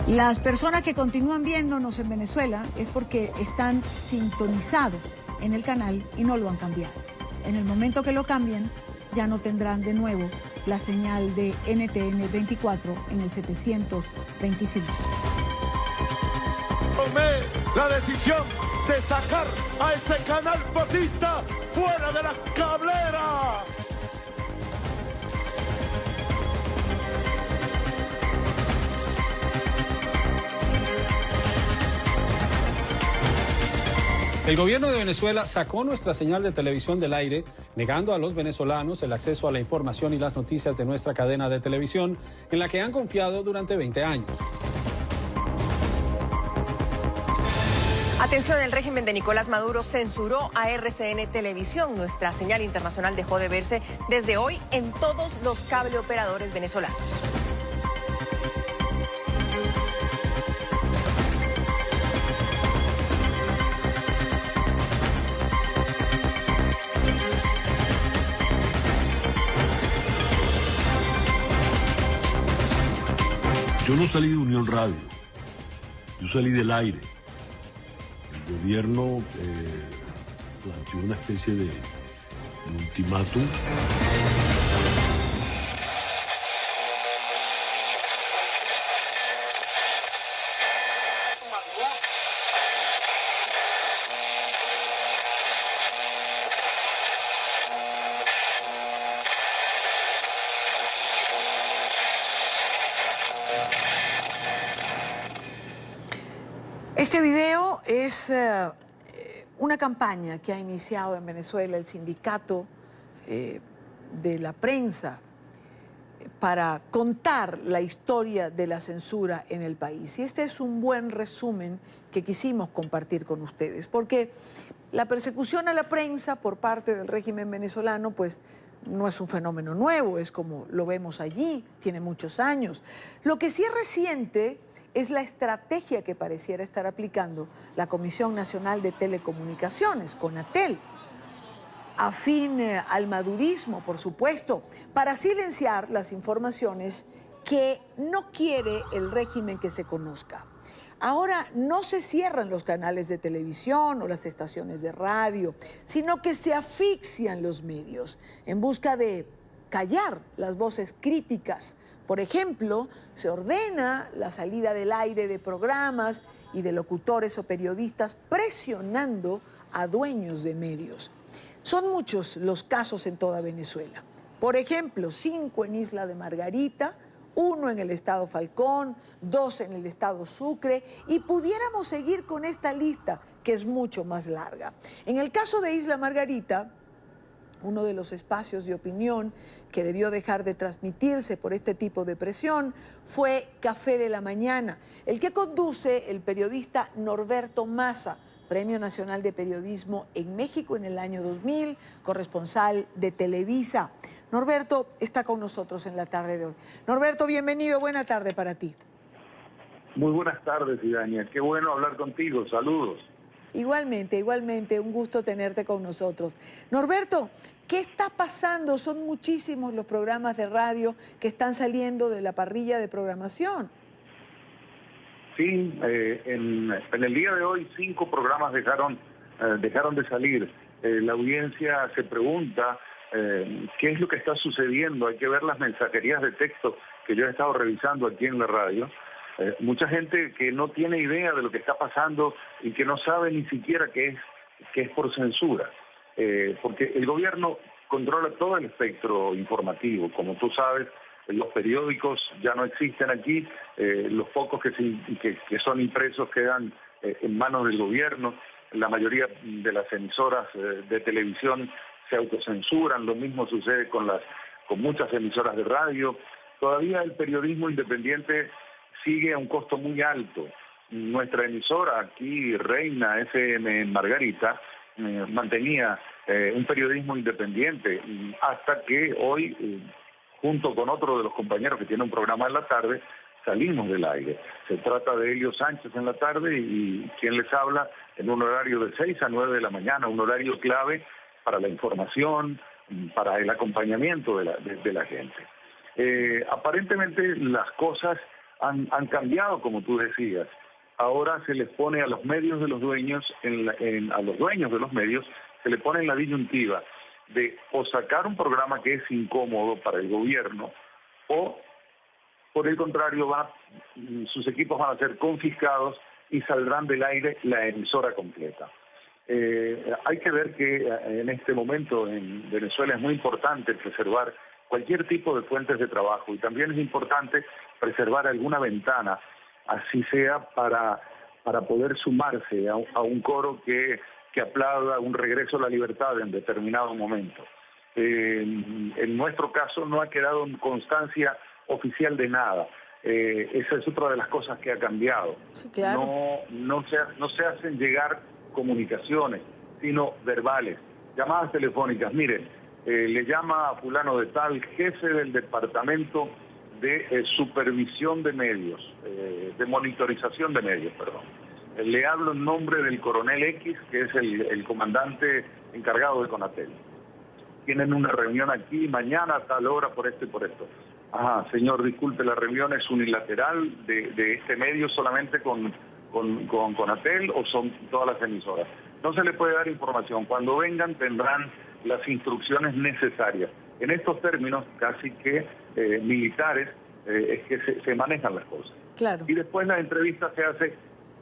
Las personas que continúan viéndonos en Venezuela es porque están sintonizados en el canal y no lo han cambiado. En el momento que lo cambien, ya no tendrán de nuevo la señal de NTN 24 en el 725. Tomé la decisión de sacar a ese canal fascista fuera de la cablera. El gobierno de Venezuela sacó nuestra señal de televisión del aire, negando a los venezolanos el acceso a la información y las noticias de nuestra cadena de televisión, en la que han confiado durante 20 años. Atención, el régimen de Nicolás Maduro censuró a RCN Televisión. Nuestra señal internacional dejó de verse desde hoy en todos los cableoperadores venezolanos. Yo no salí de Unión Radio, yo salí del aire. El gobierno planteó una especie de ultimátum. Este video es una campaña que ha iniciado en Venezuela el sindicato de la prensa para contar la historia de la censura en el país. Y este es un buen resumen que quisimos compartir con ustedes, porque la persecución a la prensa por parte del régimen venezolano, pues, no es un fenómeno nuevo, es como lo vemos allí, tiene muchos años. Lo que sí es reciente es la estrategia que pareciera estar aplicando la Comisión Nacional de Telecomunicaciones, CONATEL, afín al madurismo, por supuesto, para silenciar las informaciones que no quiere el régimen que se conozca. Ahora no se cierran los canales de televisión o las estaciones de radio, sino que se asfixian los medios en busca de callar las voces críticas. Por ejemplo, se ordena la salida del aire de programas y de locutores o periodistas presionando a dueños de medios. Son muchos los casos en toda Venezuela. Por ejemplo, 5 en Isla de Margarita, 1 en el estado Falcón, 2 en el estado Sucre, y pudiéramos seguir con esta lista que es mucho más larga. En el caso de Isla Margarita, uno de los espacios de opinión que debió dejar de transmitirse por este tipo de presión fue Café de la Mañana, el que conduce el periodista Norberto Maza, Premio Nacional de Periodismo en México en el año 2000, corresponsal de Televisa. Norberto está con nosotros en la tarde de hoy. Norberto, bienvenido, buena tarde para ti. Muy buenas tardes, Idania. Qué bueno hablar contigo. Saludos. Igualmente, un gusto tenerte con nosotros. Norberto, ¿qué está pasando? Son muchísimos los programas de radio que están saliendo de la parrilla de programación. Sí, en el día de hoy 5 programas dejaron de salir. La audiencia se pregunta qué es lo que está sucediendo. Hay que ver las mensajerías de texto que yo he estado revisando aquí en la radio. Mucha gente que no tiene idea de lo que está pasando y que no sabe ni siquiera que es por censura. Porque el gobierno controla todo el espectro informativo. Como tú sabes, los periódicos ya no existen aquí, los pocos que son impresos quedan en manos del gobierno. La mayoría de las emisoras de televisión se autocensuran, lo mismo sucede con muchas emisoras de radio. Todavía el periodismo independiente sigue a un costo muy alto. Nuestra emisora aquí, Reina FM en Margarita, mantenía un periodismo independiente hasta que hoy, junto con otro de los compañeros que tiene un programa en la tarde, salimos del aire. Se trata de Elio Sánchez en la tarde y quien les habla en un horario de 6 a 9 de la mañana, un horario clave para la información, para el acompañamiento de la gente. Aparentemente las cosas han cambiado, como tú decías. Ahora se les pone a los medios de los dueños, a los dueños de los medios, se le pone en la disyuntiva de o sacar un programa que es incómodo para el gobierno, o por el contrario sus equipos van a ser confiscados y saldrán del aire la emisora completa. Hay que ver que en este momento en Venezuela es muy importante preservar cualquier tipo de fuentes de trabajo, y también es importante preservar alguna ventana, así sea para poder sumarse a un coro que aplauda un regreso a la libertad en determinado momento. En nuestro caso no ha quedado constancia oficial de nada. Esa es otra de las cosas que ha cambiado. Sí, claro. No se hacen llegar comunicaciones, sino verbales, llamadas telefónicas. Miren, le llama a fulano de tal, jefe del departamento de supervisión de medios, de monitorización de medios, perdón. Le hablo en nombre del coronel X, que es el comandante encargado de Conatel. Tienen una reunión aquí mañana a tal hora por esto y por esto. Ajá, señor, disculpe, la reunión es unilateral de este medio solamente con Conatel, o son todas las emisoras. No se le puede dar información. Cuando vengan tendrán las instrucciones necesarias. En estos términos casi que militares es que se manejan las cosas. Claro. Y después la entrevista se hace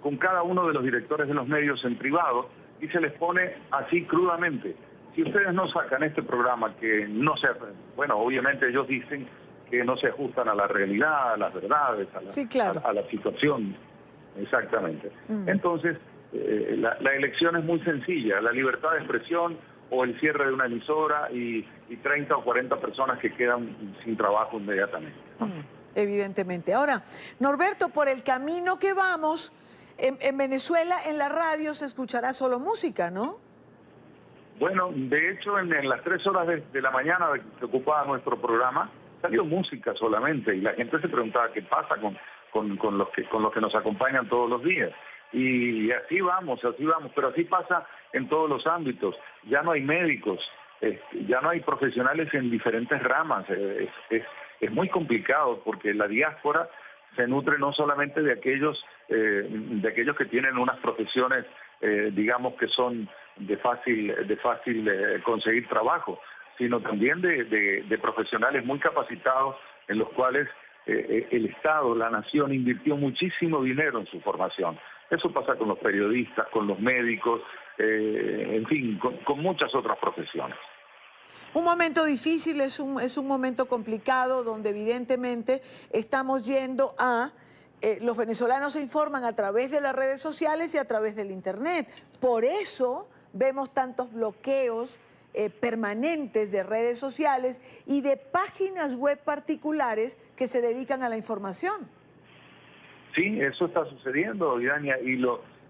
con cada uno de los directores de los medios en privado y se les pone así crudamente: si ustedes no sacan este programa que no se... Bueno, obviamente ellos dicen que no se ajustan a la realidad, a las verdades, sí, claro, a la situación. Exactamente. Entonces, la elección es muy sencilla: la libertad de expresión o el cierre de una emisora y 30 o 40 personas que quedan sin trabajo inmediatamente. Evidentemente. Ahora, Norberto, por el camino que vamos, en Venezuela, en la radio se escuchará solo música, ¿no? Bueno, de hecho, en las 3 horas de la mañana que ocupaba nuestro programa, salió música solamente, y la gente se preguntaba qué pasa con los que nos acompañan todos los días. Y así vamos, pero así pasa en todos los ámbitos. Ya no hay médicos, ya no hay profesionales en diferentes ramas. Es muy complicado porque la diáspora se nutre no solamente de aquellos que tienen unas profesiones, digamos, que son de fácil conseguir trabajo, sino también de profesionales muy capacitados en los cuales el Estado, la nación, invirtió muchísimo dinero en su formación. Eso pasa con los periodistas, con los médicos, en fin, con muchas otras profesiones. Un momento difícil, es un momento complicado donde evidentemente estamos yendo a... los venezolanos se informan a través de las redes sociales y a través del Internet. Por eso vemos tantos bloqueos permanentes de redes sociales y de páginas web particulares que se dedican a la información. Sí, eso está sucediendo, Irania,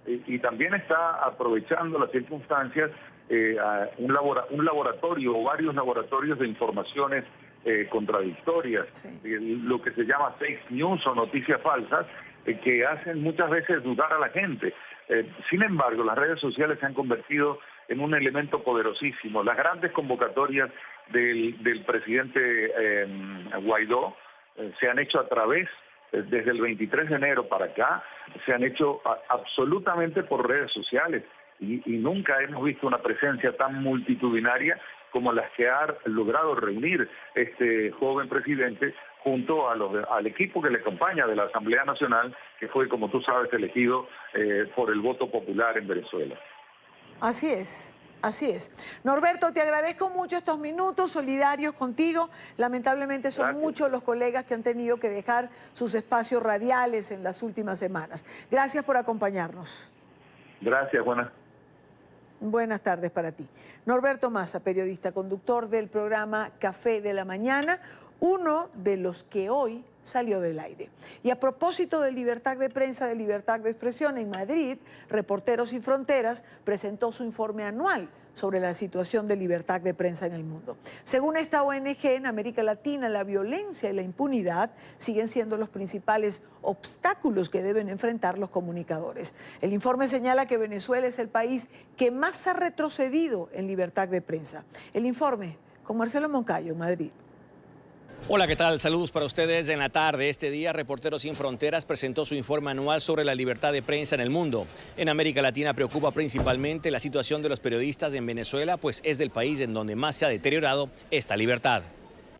y también está aprovechando las circunstancias un laboratorio o varios laboratorios de informaciones contradictorias, sí, lo que se llama fake news o noticias falsas, que hacen muchas veces dudar a la gente. Sin embargo, las redes sociales se han convertido en un elemento poderosísimo. Las grandes convocatorias del presidente Guaidó se han hecho a través, desde el 23 de enero para acá, se han hecho absolutamente por redes sociales, y nunca hemos visto una presencia tan multitudinaria como las que ha logrado reunir este joven presidente junto al equipo que le acompaña de la Asamblea Nacional, que fue, como tú sabes, elegido por el voto popular en Venezuela. Así es, así es. Norberto, te agradezco mucho estos minutos, solidarios contigo. Lamentablemente son muchos los colegas que han tenido que dejar sus espacios radiales en las últimas semanas. Gracias por acompañarnos. Gracias, Buenas tardes para ti. Norberto Massa, periodista, conductor del programa Café de la Mañana, uno de los que hoy salió del aire. Y a propósito de libertad de prensa, de libertad de expresión, en Madrid, Reporteros Sin Fronteras presentó su informe anual sobre la situación de libertad de prensa en el mundo. Según esta ONG, en América Latina, la violencia y la impunidad siguen siendo los principales obstáculos que deben enfrentar los comunicadores. El informe señala que Venezuela es el país que más ha retrocedido en libertad de prensa. El informe con Marcelo Moncayo, Madrid. Hola, ¿qué tal? Saludos para ustedes en la tarde. Este día, Reporteros Sin Fronteras presentó su informe anual sobre la libertad de prensa en el mundo. En América Latina preocupa principalmente la situación de los periodistas en Venezuela, pues es del país en donde más se ha deteriorado esta libertad.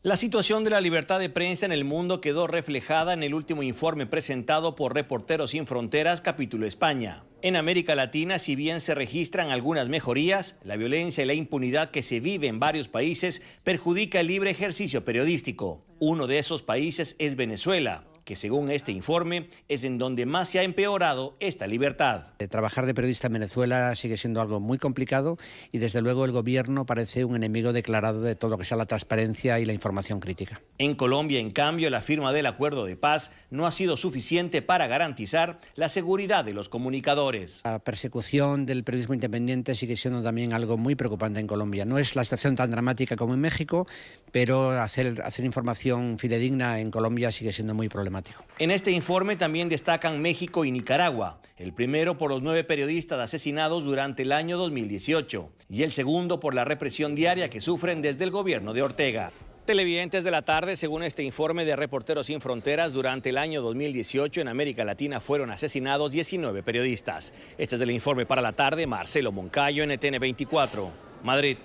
La situación de la libertad de prensa en el mundo quedó reflejada en el último informe presentado por Reporteros Sin Fronteras, capítulo España. En América Latina, si bien se registran algunas mejorías, la violencia y la impunidad que se vive en varios países perjudica el libre ejercicio periodístico. Uno de esos países es Venezuela, que según este informe es en donde más se ha empeorado esta libertad. Trabajar de periodista en Venezuela sigue siendo algo muy complicado y desde luego el gobierno parece un enemigo declarado de todo lo que sea la transparencia y la información crítica. En Colombia, en cambio, la firma del acuerdo de paz no ha sido suficiente para garantizar la seguridad de los comunicadores. La persecución del periodismo independiente sigue siendo también algo muy preocupante en Colombia. No es la situación tan dramática como en México, pero hacer información fidedigna en Colombia sigue siendo muy problemático. En este informe también destacan México y Nicaragua, el primero por los 9 periodistas asesinados durante el año 2018 y el segundo por la represión diaria que sufren desde el gobierno de Ortega. Televidentes de la tarde, según este informe de Reporteros Sin Fronteras, durante el año 2018 en América Latina fueron asesinados 19 periodistas. Este es el informe para la tarde. Marcelo Moncayo, NTN 24, Madrid.